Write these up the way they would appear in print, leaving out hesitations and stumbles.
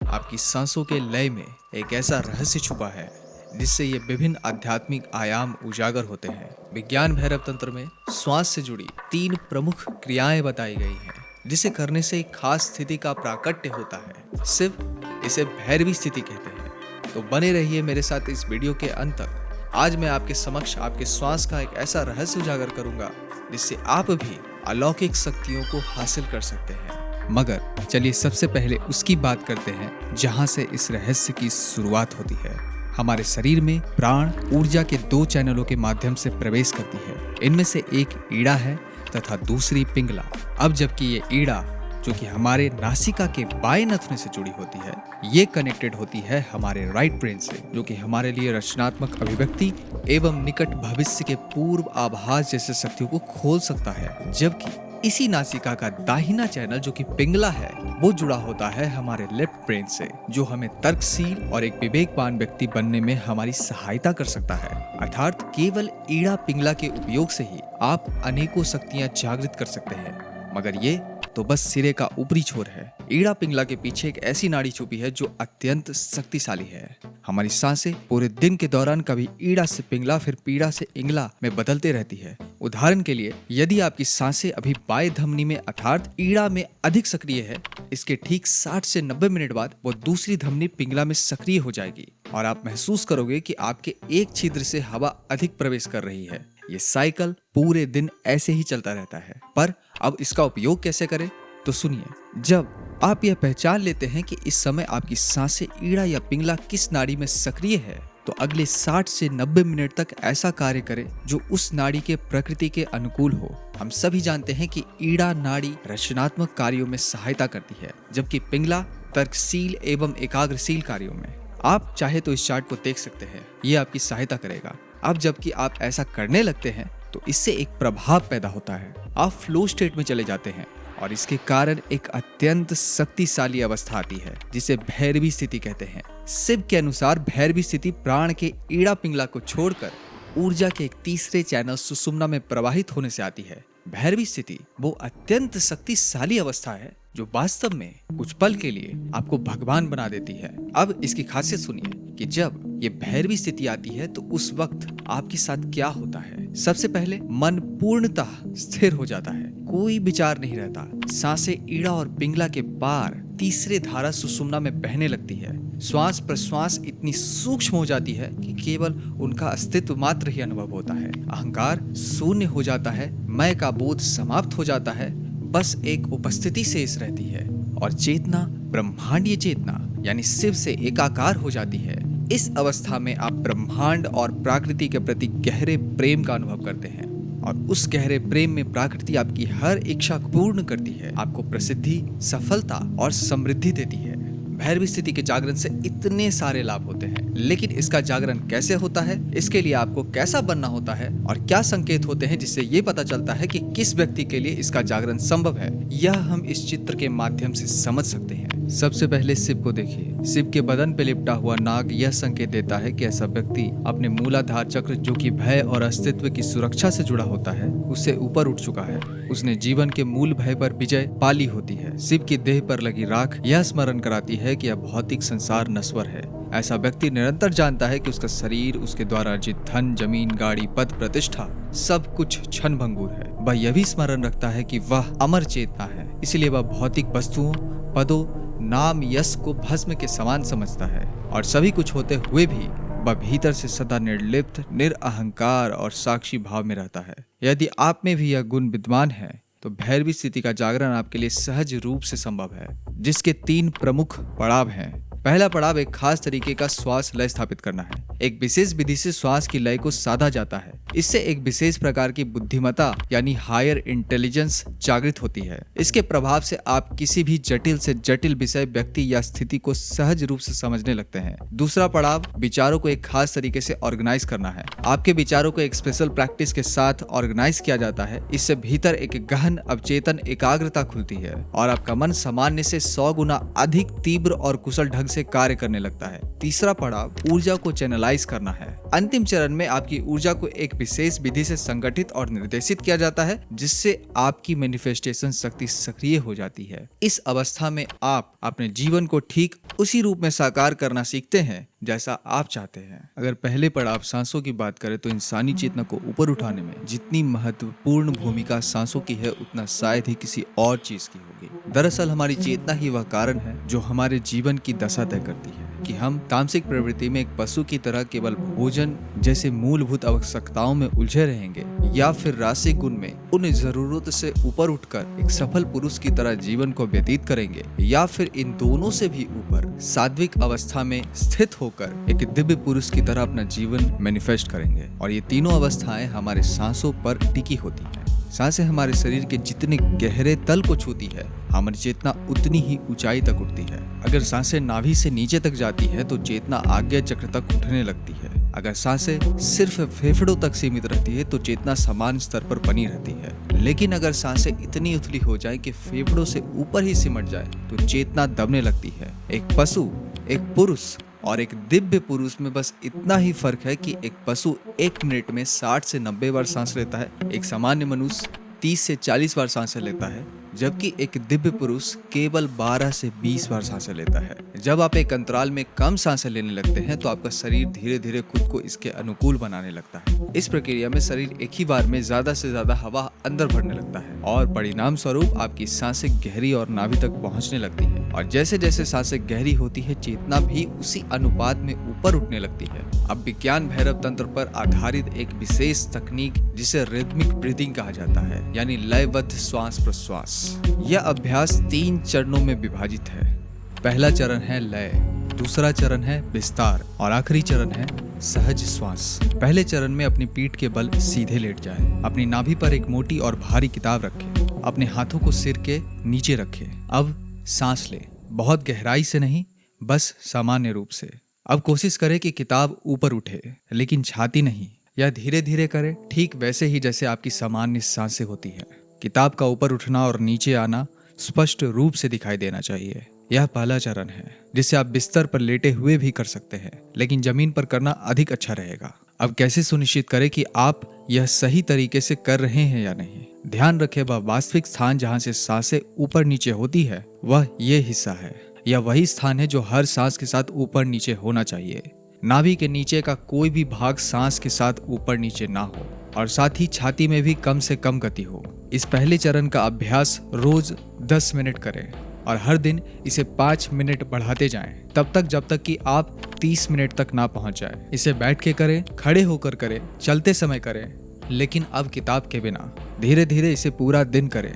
आपकी सांसों के लय में एक ऐसा रहस्य छुपा है जिससे ये विभिन्न आध्यात्मिक आयाम उजागर होते हैं। विज्ञान भैरव तंत्र में श्वास से जुड़ी 3 प्रमुख क्रियाएं बताई गई हैं, जिसे करने से एक खास स्थिति का प्राकट्य होता है। सिर्फ इसे भैरवी स्थिति कहते हैं। तो बने रहिए मेरे साथ इस वीडियो के अंत तक। आज मैं आपके समक्ष आपके श्वास का एक ऐसा रहस्य उजागर करूंगा जिससे आप भी अलौकिक शक्तियों को हासिल कर सकते हैं। मगर चलिए सबसे पहले उसकी बात करते हैं जहां से इस रहस्य की शुरुआत होती है। हमारे शरीर में प्राण ऊर्जा के 2 चैनलों के माध्यम से प्रवेश करती है। इनमें से एक ईड़ा है तथा दूसरी पिंगला। अब जबकि ये ईड़ा, जो कि हमारे नासिका के बाएं नथुने से जुड़ी होती है, ये कनेक्टेड होती है हमारे राइट ब्रेन से, जो कि हमारे लिए रचनात्मक अभिव्यक्ति एवं निकट भविष्य के पूर्व आभास जैसे शक्तियों को खोल सकता है। जबकि इसी नासिका का दाहिना चैनल, जो कि पिंगला है, वो जुड़ा होता है हमारे लेफ्ट ब्रेन से, जो हमें तर्कशील और एक विवेकवान व्यक्ति बनने में हमारी सहायता कर सकता है। अर्थात केवल ईड़ा पिंगला के उपयोग से ही आप अनेकों शक्तियां जागृत कर सकते हैं। मगर ये तो बस सिरे का ऊपरी छोर है। ईड़ा पिंगला के पीछे एक ऐसी नाड़ी छुपी है जो अत्यंत शक्तिशाली है। हमारी सांसें पूरे दिन के दौरान कभी ईड़ा से पिंगला, फिर पीड़ा से इंगला में बदलते रहती है। उदाहरण के लिए, यदि आपकी सांसें अभी बाएं धमनी में अर्थात ईड़ा में अधिक सक्रिय है, इसके ठीक 60 से 90 मिनट बाद वो दूसरी धमनी पिंगला में सक्रिय हो जाएगी और आप महसूस करोगे कि आपके एक छिद्र से हवा अधिक प्रवेश कर रही है। ये साइकिल पूरे दिन ऐसे ही चलता रहता है। पर अब इसका उपयोग कैसे करें? तो सुनिए। जब आप यह पहचान लेते हैं कि इस समय आपकी सांसें ईड़ा या पिंगला किस नाड़ी में सक्रिय है, तो अगले 60 से 90 मिनट तक ऐसा कार्य करें जो उस नाड़ी के प्रकृति के अनुकूल हो। हम सभी जानते हैं कि ईड़ा नाड़ी रचनात्मक कार्यों में सहायता करती है, जबकि पिंगला तर्कशील एवं एकाग्रशील कार्यों में। आप चाहे तो इस चार्ट को देख सकते हैं, ये आपकी सहायता करेगा। अब जबकि आप ऐसा करने लगते हैं तो इससे एक प्रभाव पैदा होता है। आप फ्लो स्टेट में चले जाते हैं और इसके कारण एक अत्यंत शक्तिशाली अवस्था आती है जिसे भैरवी स्थिति कहते हैं। शिव के अनुसार भैरवी स्थिति प्राण के ईड़ा पिंगला को छोड़कर ऊर्जा के एक तीसरे चैनल सुषुम्ना में प्रवाहित होने से आती है। भैरवी स्थिति वो अत्यंत शक्तिशाली अवस्था है जो वास्तव में कुछ पल के लिए आपको भगवान बना देती है। अब इसकी खासियत सुनिए कि जब ये भैरवी स्थिति आती है तो उस वक्त आपके साथ क्या होता है। सबसे पहले मन पूर्णतः स्थिर हो जाता है, कोई विचार नहीं रहता। सांसें ईड़ा और पिंगला के पार तीसरे धारा सुषुम्ना में बहने लगती है। श्वास प्रश्वास इतनी सूक्ष्म हो जाती है कि केवल उनका अस्तित्व मात्र ही अनुभव होता है। अहंकार शून्य हो जाता है, मैं का बोध समाप्त हो जाता है, बस एक उपस्थिति शेष रहती है और चेतना ब्रह्मांडीय चेतना यानी शिव से एकाकार हो जाती है। इस अवस्था में आप ब्रह्मांड और प्रकृति के प्रति गहरे प्रेम का अनुभव करते हैं और उस गहरे प्रेम में प्रकृति आपकी हर इच्छा पूर्ण करती है, आपको प्रसिद्धि, सफलता और समृद्धि देती है। भैरवी स्थिति के जागरण से इतने सारे लाभ होते हैं, लेकिन इसका जागरण कैसे होता है, इसके लिए आपको कैसा बनना होता है और क्या संकेत होते हैं जिससे ये पता चलता है कि किस व्यक्ति के लिए इसका जागरण संभव है, यह हम इस चित्र के माध्यम से समझ सकते हैं। सबसे पहले शिव को देखिए। शिव के बदन पे लिपटा हुआ नाग यह संकेत देता है कि ऐसा व्यक्ति अपने मूलाधार चक्र, जो कि भय और अस्तित्व की सुरक्षा से जुड़ा होता है, उससे ऊपर उठ चुका है। उसने जीवन के मूल भय पर विजय पाली होती है। शिव की देह पर लगी राख यह स्मरण कराती है कि यह भौतिक संसार नश्वर है। ऐसा व्यक्ति निरंतर जानता है कि उसका शरीर, उसके द्वारा अर्जित धन, जमीन, गाड़ी, पद, प्रतिष्ठा सब कुछ क्षण भंगुर है। वह यह भी स्मरण रखता है कि वह अमर चेतना है, इसलिए वह भौतिक वस्तुओं, पदों, नाम, यश को भस्म के समान समझता है और सभी कुछ होते हुए भी वह भीतर से सदा निर्लिप्त, निरअहंकार और साक्षी भाव में रहता है। यदि आप में भी यह गुण विद्यमान है तो भैरवी स्थिति का जागरण आपके लिए सहज रूप से संभव है, जिसके 3 प्रमुख पड़ाव हैं। पहला पड़ाव एक खास तरीके का श्वास लय स्थापित करना है। एक विशेष विधि से श्वास की लय को साधा जाता है। इससे एक विशेष प्रकार की बुद्धिमत्ता यानी हायर इंटेलिजेंस जागृत होती है। इसके प्रभाव से आप किसी भी जटिल से जटिल विषय, व्यक्ति या स्थिति को सहज रूप से समझने लगते हैं। दूसरा पड़ाव विचारों को एक खास तरीके से ऑर्गेनाइज करना है। आपके विचारों को एक स्पेशल प्रैक्टिस के साथ ऑर्गेनाइज किया जाता है। इससे भीतर एक गहन अवचेतन एकाग्रता खुलती है और आपका मन सामान्य से 100 गुना अधिक तीव्र और कुशल ढंग से कार्य करने लगता है। तीसरा पड़ाव ऊर्जा को चैनलाइज एनालाइज करना है। अंतिम चरण में आपकी ऊर्जा को एक विशेष विधि से संगठित और निर्देशित किया जाता है, जिससे आपकी मैनिफेस्टेशन शक्ति सक्रिय हो जाती है। इस अवस्था में आप अपने जीवन को ठीक उसी रूप में साकार करना सीखते हैं जैसा आप चाहते हैं। अगर पहले पड़ाव सांसों की बात करें तो इंसानी चेतना को ऊपर उठाने में जितनी महत्वपूर्ण भूमिका सांसों की है, उतना शायद ही किसी और चीज की होगी। दरअसल हमारी चेतना ही वह कारण है जो हमारे जीवन की दशा तय करती है कि हम तामसिक प्रवृत्ति में एक पशु की तरह केवल भोजन जैसे मूलभूत आवश्यकताओं में उलझे रहेंगे, या फिर राशि गुण में उन जरूरत से ऊपर उठकर एक सफल पुरुष की तरह जीवन को व्यतीत करेंगे, या फिर इन दोनों से भी ऊपर सात्विक अवस्था में स्थित होकर एक दिव्य पुरुष की तरह अपना जीवन मैनिफेस्ट करेंगे। और ये तीनों अवस्थाएं हमारे सांसों पर टिकी होती हैं। सांसें हमारे शरीर के जितने गहरे तल को छूती है, हमारी चेतना उतनी ही ऊंचाई तक उठती है। अगर सांसें नाभि से नीचे तक जाती है तो चेतना आज्ञा चक्र तक उठने लगती है। अगर सांसें सिर्फ फेफड़ों तक सीमित रहती है तो चेतना समान स्तर पर बनी रहती है। लेकिन अगर सांसें इतनी उथली हो जाए कि फेफड़ों से ऊपर ही सिमट जाए तो चेतना दबने लगती है। एक पशु, एक पुरुष और एक दिव्य पुरुष में बस इतना ही फर्क है कि एक पशु 1 मिनट में 60 से 90 बार सांस लेता है, एक सामान्य मनुष्य 30 से 40 बार सांसें लेता है, जबकि एक दिव्य पुरुष केवल 12 से 20 बार सांसें लेता है। जब आप एक अंतराल में कम सांसें लेने लगते हैं तो आपका शरीर धीरे धीरे खुद को इसके अनुकूल बनाने लगता है। इस प्रक्रिया में शरीर एक ही बार में ज्यादा से ज्यादा हवा अंदर भरने लगता है और परिणाम स्वरूप आपकी सांसें गहरी और नाभि तक पहुंचने लगती है। और जैसे जैसे सांसें गहरी होती है, चेतना भी उसी अनुपात में ऊपर उठने लगती है। अब विज्ञान भैरव तंत्र पर आधारित एक विशेष तकनीक जिसे रिदमिक ब्रीथिंग कहा जाता है, यानी लयबद्ध श्वास प्रश्वास। यह अभ्यास 3 चरणों में विभाजित है। पहला चरण है लय, दूसरा चरण है विस्तार और आखिरी चरण है सहज श्वास। पहले चरण में अपनी पीठ के बल सीधे लेट जाएं। अपनी नाभि पर एक मोटी और भारी किताब रखें। अपने हाथों को सिर के नीचे रखें। अब सांस लें, बहुत गहराई से नहीं, बस सामान्य रूप से। अब कोशिश करें कि किताब ऊपर उठे, लेकिन छाती नहीं। यह धीरे धीरे करें, ठीक वैसे ही जैसे आपकी सामान्य सांसें होती है। किताब का ऊपर उठना और नीचे आना स्पष्ट रूप से दिखाई देना चाहिए। यह पहला चरण है, जिसे आप बिस्तर पर लेटे हुए भी कर सकते हैं, लेकिन जमीन पर करना अधिक अच्छा रहेगा। अब कैसे सुनिश्चित करें कि आप यह सही तरीके से कर रहे हैं या नहीं? ध्यान रखें, वह वास्तविक स्थान जहां से सांसें ऊपर नीचे होती है, वह ये हिस्सा है। यह वही स्थान है जो हर सांस के साथ ऊपर नीचे होना चाहिए। नाभि के नीचे का कोई भी भाग सांस के साथ ऊपर नीचे ना हो, और साथ ही छाती में भी कम से कम गति हो। इस पहले चरण का अभ्यास रोज 10 मिनट करें और हर दिन इसे 5 मिनट बढ़ाते जाएं, तब तक जब तक कि आप 30 मिनट तक ना पहुंच जाए। इसे बैठ के करें, खड़े होकर करें, चलते समय करें, लेकिन अब किताब के बिना। धीरे धीरे इसे पूरा दिन करें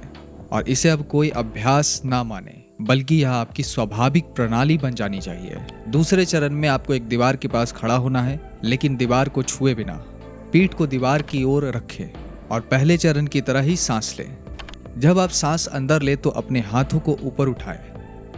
और इसे अब कोई अभ्यास ना माने, बल्कि यह आपकी स्वाभाविक प्रणाली बन जानी चाहिए। दूसरे चरण में आपको एक दीवार के पास खड़ा होना है, लेकिन दीवार को छुए बिना। पीठ को दीवार की ओर रखें और पहले चरण की तरह ही सांस लें। जब आप सांस अंदर ले तो अपने हाथों को ऊपर उठाएं,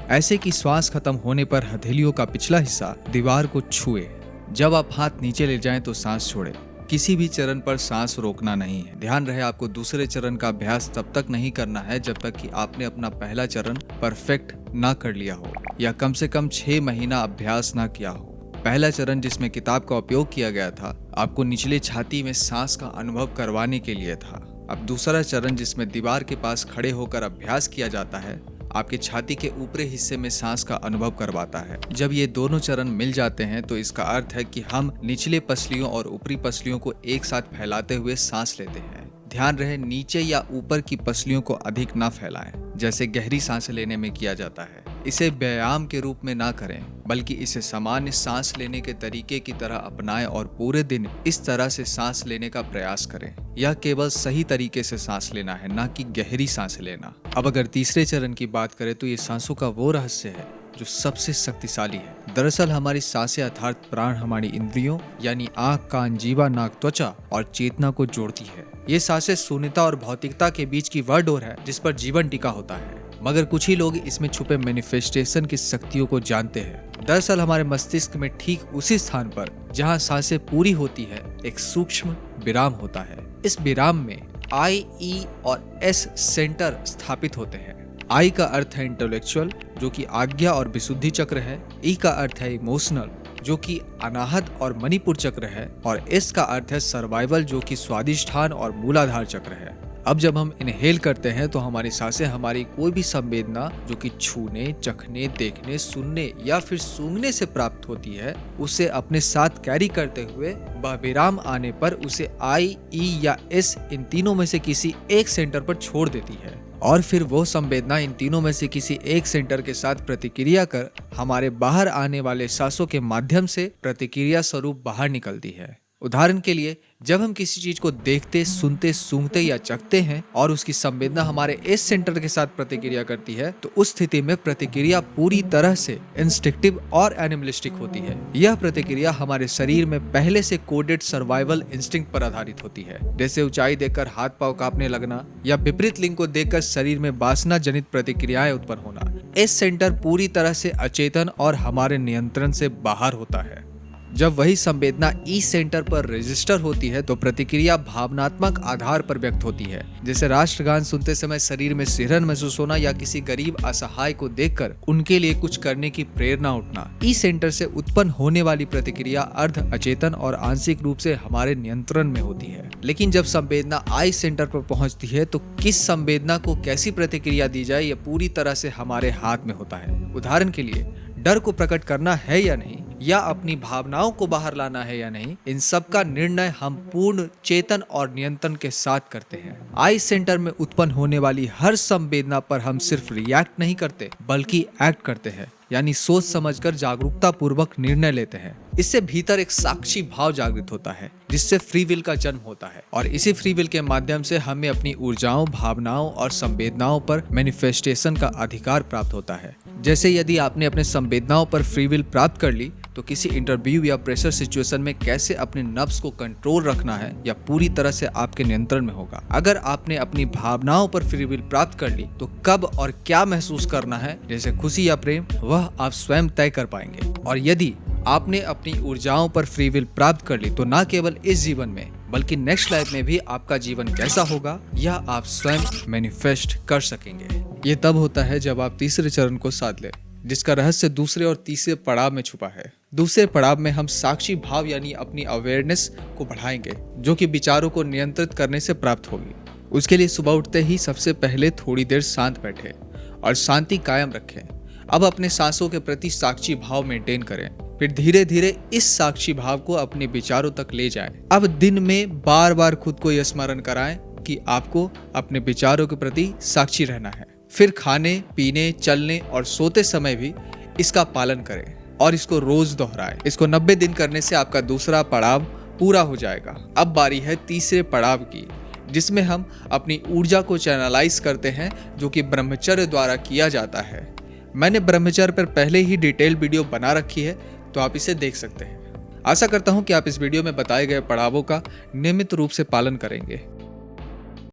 ऐसे कि श्वास खत्म होने पर हथेलियों का पिछला हिस्सा दीवार को छुए। जब आप हाथ नीचे ले जाएं तो सांस छोड़ें। किसी भी चरण पर सांस रोकना नहीं है। ध्यान रहे, आपको दूसरे चरण का अभ्यास तब तक नहीं करना है जब तक कि आपने अपना पहला चरण परफेक्ट ना कर लिया हो, या कम से कम 6 महीना अभ्यास ना किया हो। पहला चरण जिसमें किताब का उपयोग किया गया था, आपको निचले छाती में सांस का अनुभव करवाने के लिए था। अब दूसरा चरण जिसमें दीवार के पास खड़े होकर अभ्यास किया जाता है, आपके छाती के ऊपरी हिस्से में सांस का अनुभव करवाता है। जब ये दोनों चरण मिल जाते हैं तो इसका अर्थ है कि हम निचले पसलियों और ऊपरी पसलियों को एक साथ फैलाते हुए सांस लेते हैं। ध्यान रहे, नीचे या ऊपर की पसलियों को अधिक ना फैलाएं, जैसे गहरी सांस लेने में किया जाता है। इसे व्यायाम के रूप में ना करें, बल्कि इसे सामान्य सांस लेने के तरीके की तरह अपनाएं और पूरे दिन इस तरह से सांस लेने का प्रयास करें। यह केवल सही तरीके से सांस लेना है, ना कि गहरी सांस लेना। अब अगर तीसरे चरण की बात करें तो ये सांसों का वो रहस्य है जो सबसे शक्तिशाली है। दरअसल हमारी सांसें अर्थात प्राण हमारी इंद्रियों यानी आँख, कान, जीवा, नाक, त्वचा और चेतना को जोड़ती है। ये सांसें शून्यता और भौतिकता के बीच की वह डोर है जिस पर जीवन टिका होता है। मगर कुछ ही लोग इसमें छुपे मैनिफेस्टेशन की शक्तियों को जानते हैं। दरअसल हमारे मस्तिष्क में ठीक उसी स्थान पर जहां सांसें पूरी होती है, एक सूक्ष्म विराम होता है। इस विराम में I, E और S सेंटर स्थापित होते हैं। I का अर्थ है इंटेलेक्चुअल, जो कि आज्ञा और विशुद्धि चक्र है। E का अर्थ है इमोशनल, जो कि अनाहत और मणिपुर चक्र है, और एस का अर्थ है सर्वाइवल, जो कि स्वादिष्ठान और मूलाधार चक्र है। अब जब हम इनहेल करते हैं तो हमारी सांसें हमारी कोई भी संवेदना जो कि छूने, चखने, देखने, सुनने या फिर सूंघने से प्राप्त होती है, उसे अपने साथ कैरी करते हुए विराम आने पर उसे आई, ई या एस इन तीनों में से किसी एक सेंटर पर छोड़ देती है, और फिर वो संवेदना इन तीनों में से किसी एक सेंटर के साथ प्रतिक्रिया कर हमारे बाहर आने वाले सांसों के माध्यम से प्रतिक्रिया स्वरूप बाहर निकलती है। उदाहरण के लिए, जब हम किसी चीज को देखते, सुनते, सूंघते या चखते हैं और उसकी संवेदना हमारे एस सेंटर के साथ प्रतिक्रिया करती है, तो उस स्थिति में प्रतिक्रिया पूरी तरह से इंस्टिंक्टिव और एनिमलिस्टिक होती है। यह प्रतिक्रिया हमारे शरीर में पहले से कोडेड सर्वाइवल इंस्टिंक्ट पर आधारित होती है, जैसे ऊंचाई देखकर हाथ पांव कांपने लगना या विपरीत लिंग को देखकर शरीर में वासना जनित प्रतिक्रियाएं उत्पन्न होना। एस सेंटर पूरी तरह से अचेतन और हमारे नियंत्रण से बाहर होता है। जब वही संवेदना ई सेंटर पर रजिस्टर होती है तो प्रतिक्रिया भावनात्मक आधार पर व्यक्त होती है, जैसे राष्ट्रगान सुनते समय शरीर में सिहरन महसूस होना या किसी गरीब असहाय को देखकर उनके लिए कुछ करने की प्रेरणा उठना। ई सेंटर से उत्पन्न होने वाली प्रतिक्रिया अर्ध अचेतन और आंशिक रूप से हमारे नियंत्रण में होती है। लेकिन जब संवेदना आई सेंटर पर पहुंचती है तो किस संवेदना को कैसी प्रतिक्रिया दी जाए, यह पूरी तरह से हमारे हाथ में होता है। उदाहरण के लिए, डर को प्रकट करना है या नहीं, या अपनी भावनाओं को बाहर लाना है या नहीं, इन सब का निर्णय हम पूर्ण चेतन और नियंत्रण के साथ करते हैं। आई सेंटर में उत्पन्न होने वाली हर संवेदना पर हम सिर्फ रिएक्ट नहीं करते बल्कि एक्ट करते हैं, यानी सोच समझकर जागरूकता पूर्वक निर्णय लेते हैं। इससे भीतर एक साक्षी भाव जागृत होता है जिससे फ्री विल का जन्म होता है, और इसी फ्री विल के माध्यम से हमें अपनी ऊर्जाओं, भावनाओं और संवेदनाओं पर मैनिफेस्टेशन का अधिकार प्राप्त होता है। जैसे यदि आपने अपने संवेदनाओं पर फ्री विल प्राप्त कर ली तो किसी इंटरव्यू या प्रेशर सिचुएशन में कैसे अपने नफ्स को कंट्रोल रखना है या पूरी तरह से आपके नियंत्रण में होगा। अगर आपने अपनी भावनाओं पर फ्री विल प्राप्त कर ली तो कब और क्या महसूस करना है, जैसे खुशी या प्रेम, वह आप स्वयं तय कर पाएंगे। और यदि आपने अपनी ऊर्जाओं पर फ्री विल प्राप्त कर ली तो न केवल इस जीवन में बल्कि नेक्स्ट लाइफ में भी आपका जीवन कैसा होगा यह आप स्वयं मैनिफेस्ट कर सकेंगे। ये तब होता है जब आप तीसरे चरण को साध ले, जिसका रहस्य दूसरे और तीसरे पड़ाव में छुपा है। दूसरे पड़ाव में हम साक्षी भाव यानी अपनी अवेयरनेस को बढ़ाएंगे, जो कि विचारों को नियंत्रित करने से प्राप्त होगी। उसके लिए सुबह उठते ही सबसे पहले थोड़ी देर शांत बैठे और शांति कायम रखें। अब अपने सांसों के प्रति साक्षी भाव मेंटेन करें, फिर धीरे धीरे इस साक्षी भाव को अपने विचारों तक ले जाएं। अब दिन में बार बार खुद को यह स्मरण कराएं कि आपको अपने विचारों के प्रति साक्षी रहना है। फिर खाने, पीने, चलने और सोते समय भी इसका पालन करें और इसको रोज दोहराएं। इसको 90 दिन करने से आपका दूसरा पड़ाव पूरा हो जाएगा। अब बारी है तीसरे पड़ाव की, जिसमें हम अपनी ऊर्जा को चैनलाइज करते हैं, जो कि ब्रह्मचर्य द्वारा किया जाता है। मैंने ब्रह्मचर्य पर पहले ही डिटेल वीडियो बना रखी है, तो आप इसे देख सकते हैं। आशा करता हूँ कि आप इस वीडियो में बताए गए पड़ावों का नियमित रूप से पालन करेंगे।